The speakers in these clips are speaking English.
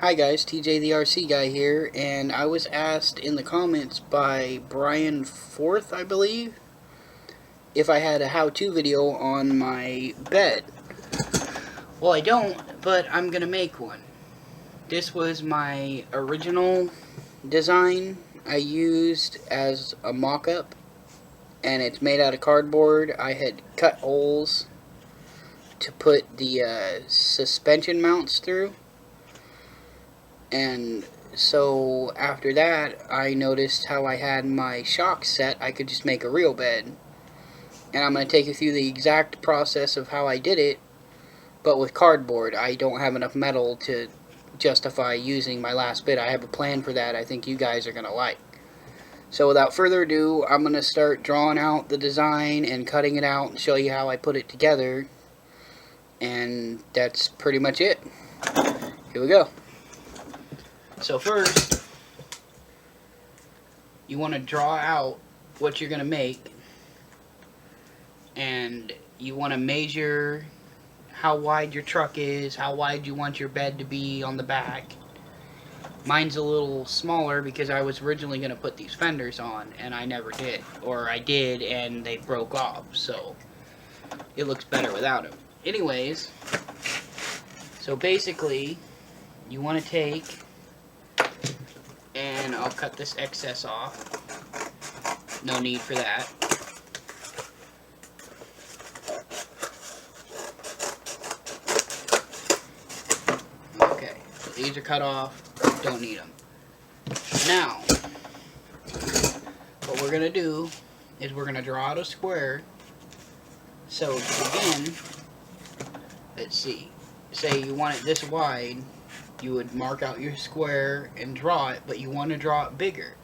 Hi guys, TJ the RC guy here, and I was asked in the comments by Brian Forth, I believe, if I had a how-to video on my bed. Well, I don't, but I'm gonna make one. This was my original design I used as a mock-up, and it's made out of cardboard. I had cut holes to put the suspension mounts through. And so after that, I noticed how I had my shocks set. I could just make a real bed. And I'm going to take you through the exact process of how I did it, but with cardboard. I don't have enough metal to justify using my last bit. I have a plan for that I think you guys are going to like. So without further ado, I'm going to start drawing out the design and cutting it out and show you how I put it together. And that's pretty much it. Here we go. So first, you want to draw out what you're going to make, and you want to measure how wide your truck is, how wide you want your bed to be on the back. Mine's a little smaller because I was originally going to put these fenders on, and I never did. Or I did, and they broke off, so it looks better without them. Anyways, so basically, you want to take... and I'll cut this excess off. No need for that. Okay, so these are cut off. Don't need them. Now, what we're going to do is we're going to draw out a square. So to begin, let's see. Say you want it this wide. You would mark out your square and draw it, but you want to draw it bigger.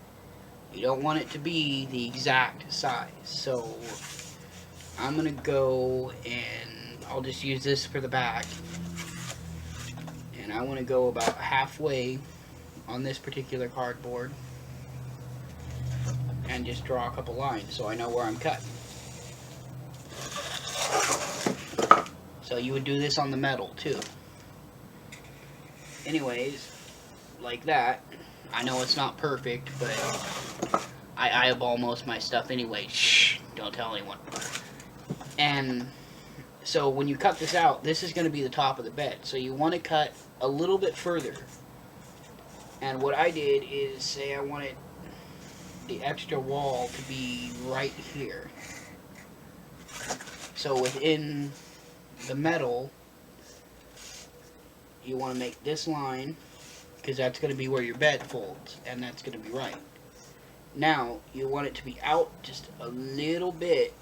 You don't want it to be the exact size. So I'm going to go and I'll just use this for the back. And I want to go about halfway on this particular cardboard and just draw a couple lines so I know where I'm cutting. So you would do this on the metal too. Anyways, like that. I know it's not perfect, but I eyeball most of my stuff anyway. Shh, don't tell anyone. And so when you cut this out, this is going to be the top of the bed. So you want to cut a little bit further. And what I did is say I wanted the extra wall to be right here. So within the metal, you want to make this line, because that's going to be where your bed folds, and that's going to be right. Now, you want it to be out just a little bit,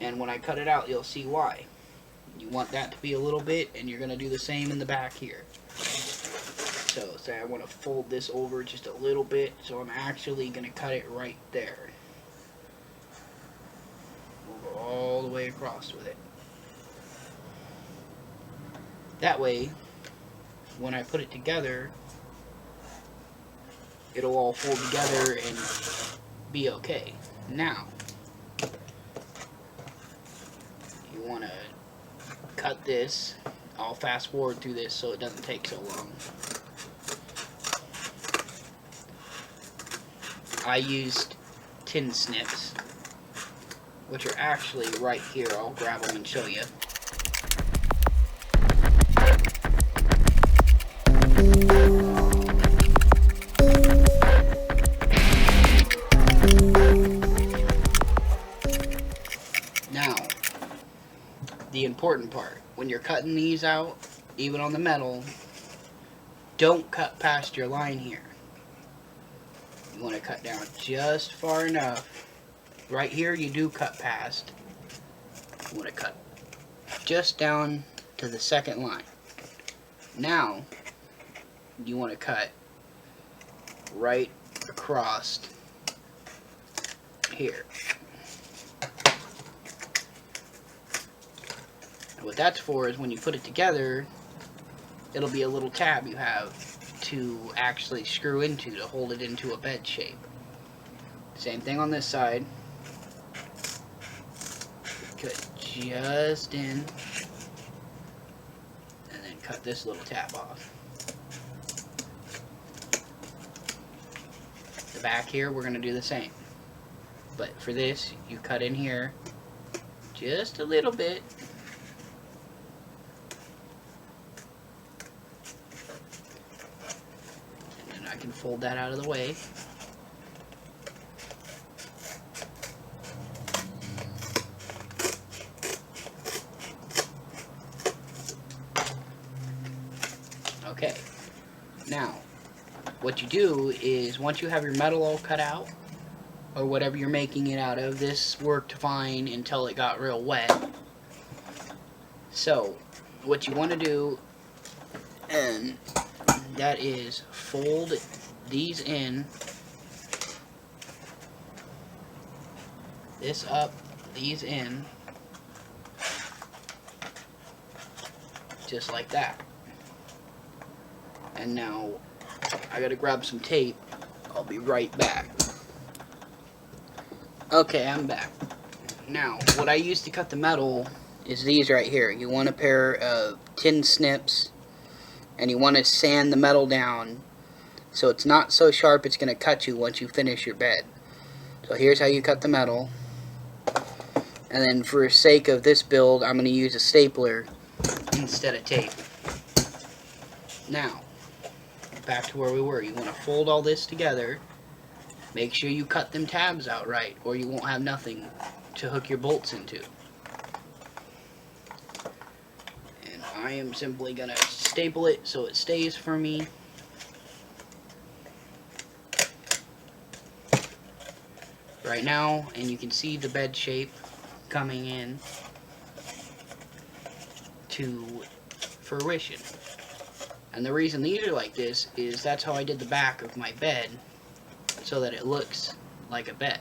and when I cut it out, you'll see why. You want that to be a little bit, and you're going to do the same in the back here. So, say I want to fold this over just a little bit, so I'm actually going to cut it right there. We'll go all the way across with it. That way, when I put it together, it'll all fold together and be okay. Now, you want to cut this. I'll fast forward through this so it doesn't take so long. I used tin snips, which are actually right here. I'll grab them and show you. Now, the important part, when you're cutting these out, even on the metal, don't cut past your line here. You want to cut down just far enough. Right here you do cut past. You want to cut just down to the second line. Now, you want to cut right across here. And what that's for is when you put it together, it'll be a little tab you have to actually screw into to hold it into a bed shape. Same thing on this side. Cut just in, and then cut this little tab off. the back here, we're going to do the same. But for this, you cut in here just a little bit. And then I can fold that out of the way. Okay, now what you do is once you have your metal all cut out, or whatever you're making it out of, this worked fine until it got real wet. So what you want to do, and that is fold these in, this up, these in, just like that. And now I gotta grab some tape. I'll be right back. Okay, I'm back. Now, what I use to cut the metal is these right here. You want a pair of tin snips, and you want to sand the metal down so it's not so sharp it's going to cut you once you finish your bed. So here's how you cut the metal. And then for the sake of this build, I'm going to use a stapler instead of tape. Now, back to where we were. You want to fold all this together. Make sure you cut them tabs out right, or you won't have nothing to hook your bolts into. And I am simply going to staple it so it stays for me. Right now, and you can see the bed shape coming in to fruition. And the reason these are like this is that's how I did the back of my bed, so that it looks like a bed.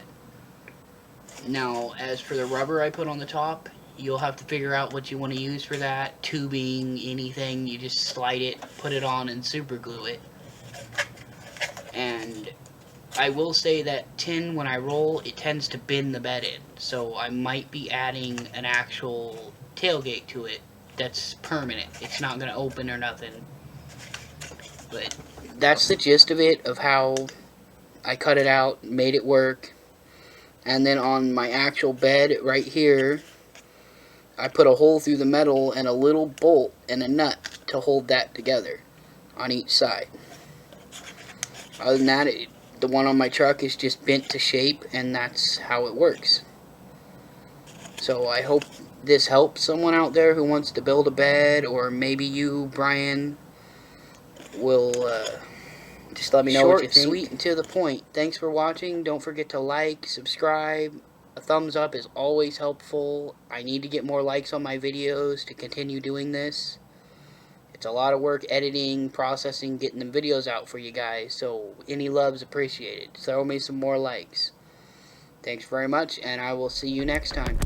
Now, as for the rubber I put on the top, you'll have to figure out what you want to use for that. Tubing, anything, you just slide it, put it on, and super glue it. And I will say that tin, when I roll, it tends to bend the bed in. So I might be adding an actual tailgate to it that's permanent. It's not going to open or nothing. But that's the gist of it, of how I cut it out, made it work. And then on my actual bed right here, I put a hole through the metal and a little bolt and a nut to hold that together on each side. Other than that, the one on my truck is just bent to shape, and that's how it works. So I hope this helps someone out there who wants to build a bed, or maybe you, Brian, will just let me know what you think. Short, sweet, and to the point. Thanks for watching. Don't forget to like, subscribe. A thumbs up is always helpful. I need to get more likes on my videos to continue doing this. It's a lot of work editing, processing, getting the videos out for you guys. So any love's appreciated. Throw me some more likes. Thanks very much, and I will see you next time.